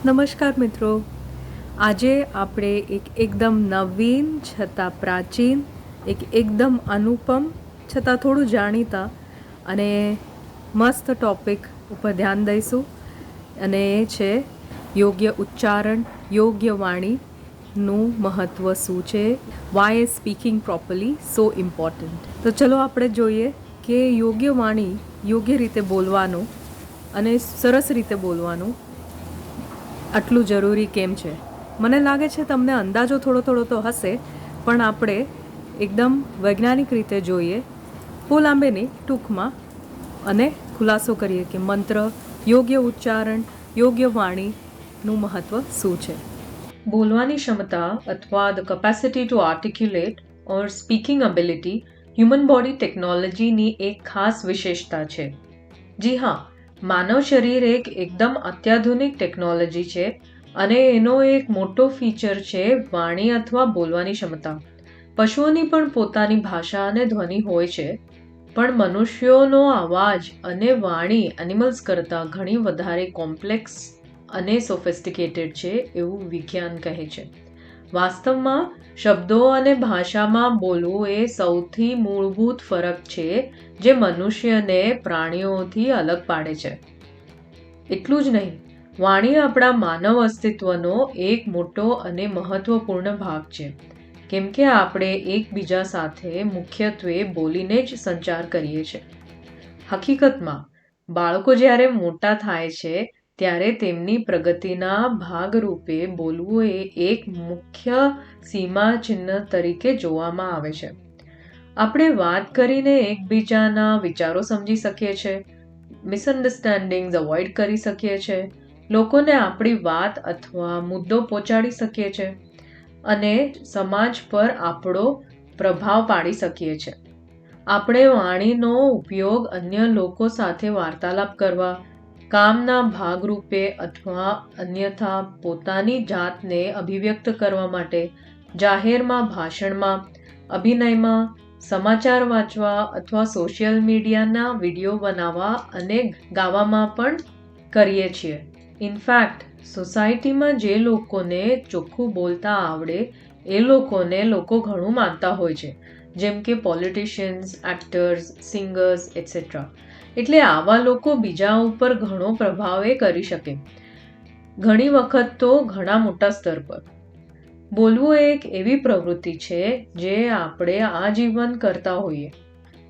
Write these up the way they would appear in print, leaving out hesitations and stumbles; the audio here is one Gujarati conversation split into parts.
નમસ્કાર મિત્રો, આજે આપણે એક એકદમ નવીન છતાં પ્રાચીન, એકદમ અનુપમ છતાં થોડું જાણીતા અને મસ્ત ટૉપિક ઉપર ધ્યાન દઈશું અને એ છે યોગ્ય ઉચ્ચારણ, યોગ્ય વાણીનું મહત્ત્વ શું છે. Why is speaking properly so important. તો ચલો આપણે જોઈએ કે યોગ્ય વાણી, યોગ્ય રીતે બોલવાનું અને સરસ રીતે બોલવાનું આટલું જરૂરી કેમ છે. મને લાગે છે તમને અંદાજો થોડો તો હશે, પણ આપણે એકદમ વૈજ્ઞાનિક રીતે જોઈએ, બહુ લાંબે નહીં, ટૂંકમાં, અને ખુલાસો કરીએ કે મંત્ર, યોગ્ય ઉચ્ચારણ, યોગ્ય વાણીનું મહત્ત્વ શું છે. બોલવાની ક્ષમતા અથવા the capacity to articulate or speaking ability human body ટેકનોલોજીની એક ખાસ વિશેષતા છે. જી હા, માનવ શરીર એક એકદમ અત્યાધુનિક ટેકનોલોજી છે અને એનો એક મોટો ફીચર છે વાણી અથવા બોલવાની ક્ષમતા. પશુઓની પણ પોતાની ભાષા અને ધ્વનિ હોય છે, પણ મનુષ્યોનો અવાજ અને વાણી એનિમલ્સ કરતાં ઘણી વધારે કોમ્પ્લેક્સ અને સોફિસ્ટિકેટેડ છે એવું વિજ્ઞાન કહે છે. વાસ્તવમાં શબ્દો અને ભાષામાં બોલવું એ સૌથી મૂળભૂત ફરક છે જે મનુષ્યને પ્રાણીઓથી અલગ પાડે છે. એટલું જ નહીં, વાણી આપણા માનવ અસ્તિત્વનો એક મોટો અને મહત્વપૂર્ણ ભાગ છે, કેમ કે આપણે એકબીજા સાથે મુખ્યત્વે બોલીને જ સંચાર કરીએ છીએ. હકીકતમાં બાળકો જ્યારે મોટા થાય છે ત્યારે તેમની પ્રગતિના ભાગરૂપે બોલવું એ એક મુખ્ય સીમાચિહ્ન તરીકે જોવામાં આવે છે. આપણે વાત કરીને એકબીજાના વિચારો સમજી શકીએ છીએ, મિસઅન્ડરસ્ટેન્ડિંગ્સ અવોઇડ કરી શકીએ છીએ, લોકોને આપણી વાત અથવા મુદ્દો પહોંચાડી શકીએ છીએ અને સમાજ પર આપણો પ્રભાવ પાડી શકીએ છીએ. આપણે વાણીનો ઉપયોગ અન્ય લોકો સાથે વાર્તાલાપ કરવા, કામના ભાગરૂપે અથવા અન્યથા પોતાની જાતને અભિવ્યક્ત કરવા માટે, જાહેરમાં ભાષણમાં, અભિનયમાં, સમાચાર વાંચવા અથવા સોશિયલ મીડિયાના વિડીયો બનાવવા અને ગાવામાં પણ કરીએ છીએ. ઇનફેક્ટ, સોસાયટીમાં જે લોકોને ચોખ્ખું બોલતા આવડે એ લોકોને લોકો ઘણું માનતા હોય છે, જેમ કે પોલિટિશિયન્સ, એક્ટર્સ, સિંગર્સ એટસેટ્રા. એટલે આવા લોકો બીજા ઉપર ઘણો પ્રભાવ કરી શકે, ઘણી વખત તો ઘણા મોટા સ્તર પર. બોલવું એક એવી પ્રવૃત્તિ છે જે આપણે આજીવન કરતા હોઈએ.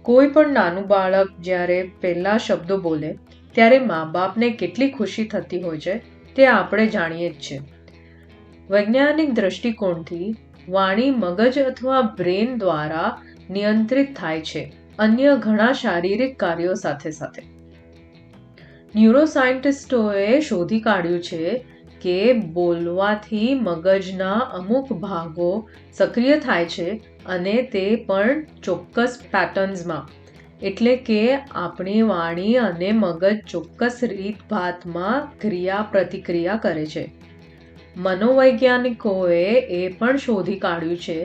કોઈ પણ નાનું બાળક જ્યારે પહેલા શબ્દો બોલે ત્યારે મા બાપને કેટલી ખુશી થતી હોય છે તે આપણે જાણીએ જ છીએ. વૈજ્ઞાનિક દ્રષ્ટિકોણથી વાણી મગજ અથવા બ્રેન દ્વારા નિયંત્રિત થાય છે, અન્ય ઘણા શારીરિક કાર્યો સાથે. ન્યુરોસાયન્ટિસ્ટોએ શોધી કાઢ્યું છે કે બોલવાથી મગજના અમુક ભાગો સક્રિય થાય છે અને તે પણ ચોક્કસ પેટર્ન્સમાં. એટલે કે આપણી વાણી અને મગજ ચોક્કસ રીતભાતમાં ક્રિયા-પ્રતિક્રિયા કરે છે. મનોવૈજ્ઞાનિકોએ એ પણ શોધી કાઢ્યું છે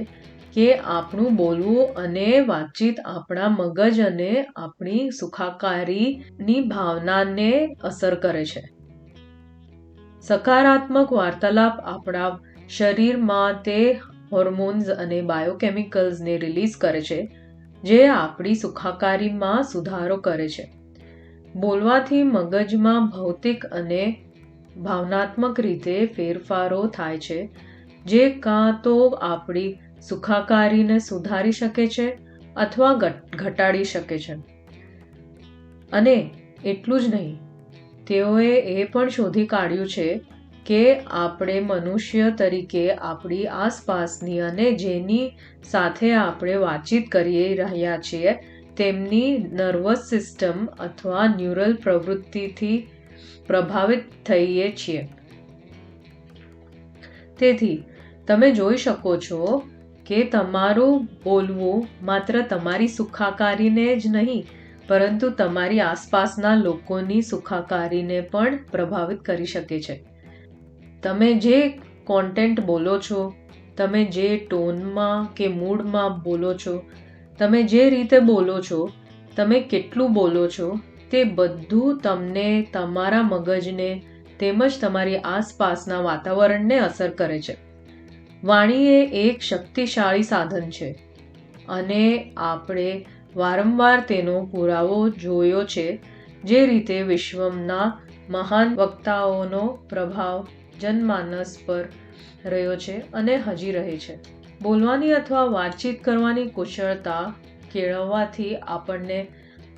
કે આપણું બોલવું અને વાતચીત આપણા મગજ અને આપણી સુખાકારીની ભાવનાને અસર કરે છે. સકારાત્મક વાર્તાલાપ આપણા શરીરમાં તે હોર્મોન્સ અને બાયોકેમિકલ્સને રિલીઝ કરે છે જે આપણી સુખાકારીમાં સુધારો કરે છે. બોલવાથી મગજમાં ભૌતિક અને ભાવનાત્મક રીતે ફેરફારો થાય છે જે કાં તો આપણી સુખાકારીને સુધારી શકે છે અથવા ઘટાડી શકે છે. અને એટલું જ નહીં, તેઓએ એ પણ શોધી કાઢ્યું છે કે આપણે મનુષ્ય તરીકે આપણી આસપાસની અને જેની સાથે આપણે વાતચીત કરી રહ્યા છીએ તેમની નર્વસ સિસ્ટમ અથવા ન્યુરલ પ્રવૃત્તિથી પ્રભાવિત થઈએ છીએ. તેથી તમે જોઈ શકો છો કે તમારું બોલવું માત્ર તમારી સુખાકારીને જ નહીં, પરંતુ તમારી આસપાસના લોકોની સુખાકારીને પણ પ્રભાવિત કરી શકે છે. તમે જે કોન્ટેન્ટ બોલો છો, તમે જે ટોનમાં કે મૂડમાં બોલો છો, તમે જે રીતે બોલો છો, તમે કેટલું બોલો છો, તે બધું તમને તમારા મગજને તેમજ તમારી આસપાસના વાતાવરણને અસર કરે છે. વાણી એ એક શક્તિશાળી સાધન છે અને આપણે વારંવાર તેનો પુરાવો જોયો છે. જે રીતે વિશ્વના મહાન વક્તાઓનો પ્રભાવ જનમાનસ પર રહ્યો છે અને હજી રહે છે. બોલવાની અથવા વાતચીત કરવાની કુશળતા કેળવવાથી આપણને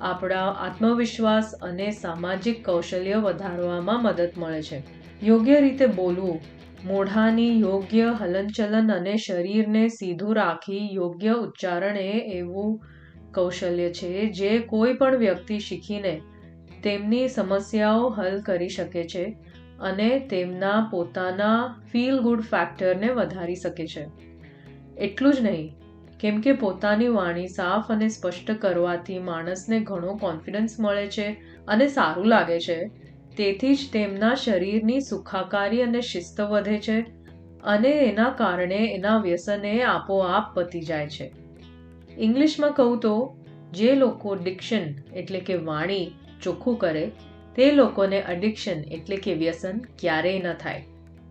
આપણા આત્મવિશ્વાસ અને સામાજિક કૌશલ્ય વધારવામાં મદદ મળે છે. યોગ્ય રીતે બોલવું, મોઢાની યોગ્ય હલનચલન અને શરીરને સીધું રાખી યોગ્ય ઉચ્ચારણ એ એવું કૌશલ્ય છે જે કોઈ પણ વ્યક્તિ શીખીને તેમની સમસ્યાઓ હલ કરી શકે છે અને તેમના પોતાના ફીલ ગુડ ફેક્ટરને વધારી શકે છે. એટલું જ નહીં, કેમ કે પોતાની વાણી સાફ અને સ્પષ્ટ કરવાથી માણસને ઘણો કોન્ફિડન્સ મળે છે અને સારું લાગે છે. તેથી જ તેમના શરીરની સુખાકારી અને શિસ્ત વધે છે અને એના કારણે એના વ્યસન એ આપોઆપ પતી જાય છે. ઇંગ્લિશમાં કહું તો જે લોકો ડિક્શન એટલે કે વાણી ચોખ્ખું કરે તે લોકોને એડિક્શન એટલે કે વ્યસન ક્યારેય ન થાય.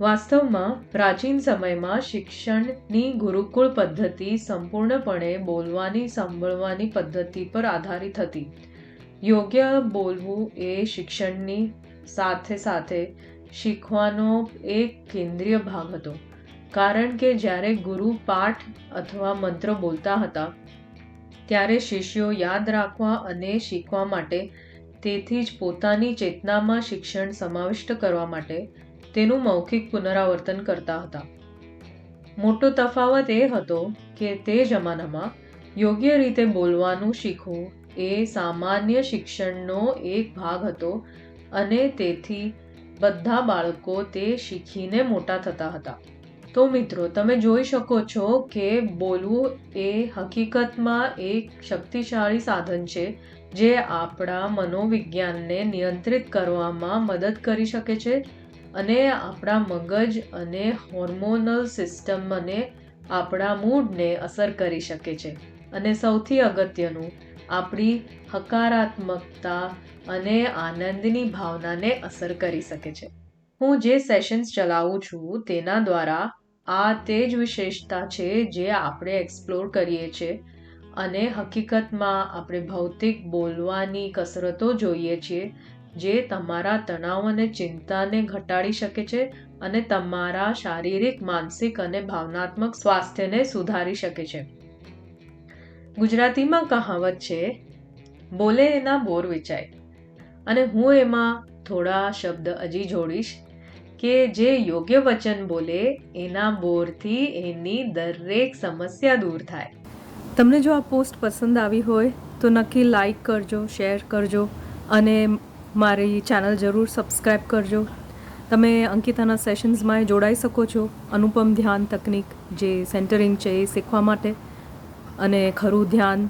વાસ્તવમાં પ્રાચીન સમયમાં શિક્ષણની ગુરુકુળ પદ્ધતિ સંપૂર્ણપણે બોલવાની સાંભળવાની પદ્ધતિ પર આધારિત હતી. યોગ્ય બોલવું એ શિક્ષણની સાથે સાથે શીખવાનો એક કેન્દ્રીય ભાગ હતો. કારણ કે જ્યારે ગુરુ પાઠ અથવા મંત્ર બોલતા હતા ત્યારે શિષ્યો યાદ રાખવા અને શીખવા માટે, તેથી જ પોતાની ચેતનામાં શિક્ષણ સમાવિષ્ટ કરવા માટે તેનું મૌખિક પુનરાવર્તન કરતા હતા. મોટો તફાવત એ હતો કે તે જમાનામાં યોગ્ય રીતે બોલવાનું શીખવું એ સામાન્ય શિક્ષણનો એક ભાગ હતો અને તેથી બધા બાળકો તે શીખીને મોટા થતા હતા. તો મિત્રો, તમે જોઈ શકો છો કે બોલવું એ હકીકતમાં એક શક્તિશાળી સાધન છે જે આપણા મનોવિજ્ઞાનને નિયંત્રિત કરવામાં મદદ કરી શકે છે અને આપણા મગજ અને હોર્મોનલ સિસ્ટમ અને આપણા મૂડને અસર કરી શકે છે. અને સૌથી અગત્યનું, આપણી હકારાત્મકતા અને આનંદની ભાવનાને અસર કરી શકે છે. હું જે સેશન્સ ચલાવું છું તેના દ્વારા આ તે જ વિશેષતા છે જે આપણે એક્સપ્લોર કરીએ છીએ અને હકીકતમાં આપણે ભૌતિક બોલવાની કસરતો જોઈએ છીએ જે તમારા તણાવ અને ચિંતાને ઘટાડી શકે છે અને તમારા શારીરિક, માનસિક અને ભાવનાત્મક સ્વાસ્થ્યને સુધારી શકે છે. ગુજરાતીમાં કહાવત છે, બોલે એના બોર વેચાય. અને હું એમાં થોડા શબ્દ હજી જોડીશ કે જે યોગ્ય વચન બોલે એના બોરથી એની દરેક સમસ્યા દૂર થાય. તમને જો આ પોસ્ટ પસંદ આવી હોય તો નક્કી લાઈક કરજો, શેર કરજો અને મારી ચેનલ જરૂર સબસ્ક્રાઈબ કરજો. તમે અંકિતાના સેશન્સમાં જોડાઈ શકો છો. અનુપમ ધ્યાન તકનિક જે સેન્ટરિંગ છે એ શીખવા માટે અને ખરું ધ્યાન,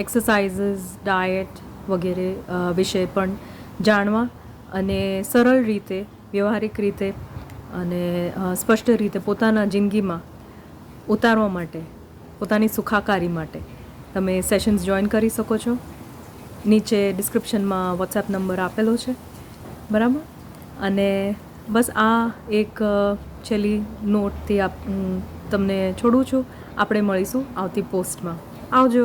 એક્સરસાઇઝીસ, ડાયટ વગેરે વિશે પણ જાણવા અને સરળ રીતે, વ્યવહારિક રીતે અને સ્પષ્ટ રીતે પોતાના જિંદગીમાં ઉતારવા માટે, પોતાની સુખાકારી માટે તમે સેશન્સ જોઈન કરી શકો છો. નીચે ડિસ્ક્રિપ્શનમાં વોટ્સએપ નંબર આપેલો છે, બરાબર? અને બસ આ એક છેલ્લી નોટથી તમને છોડું છું. આપણે મળીશું આવતી પોસ્ટમાં. આવજો.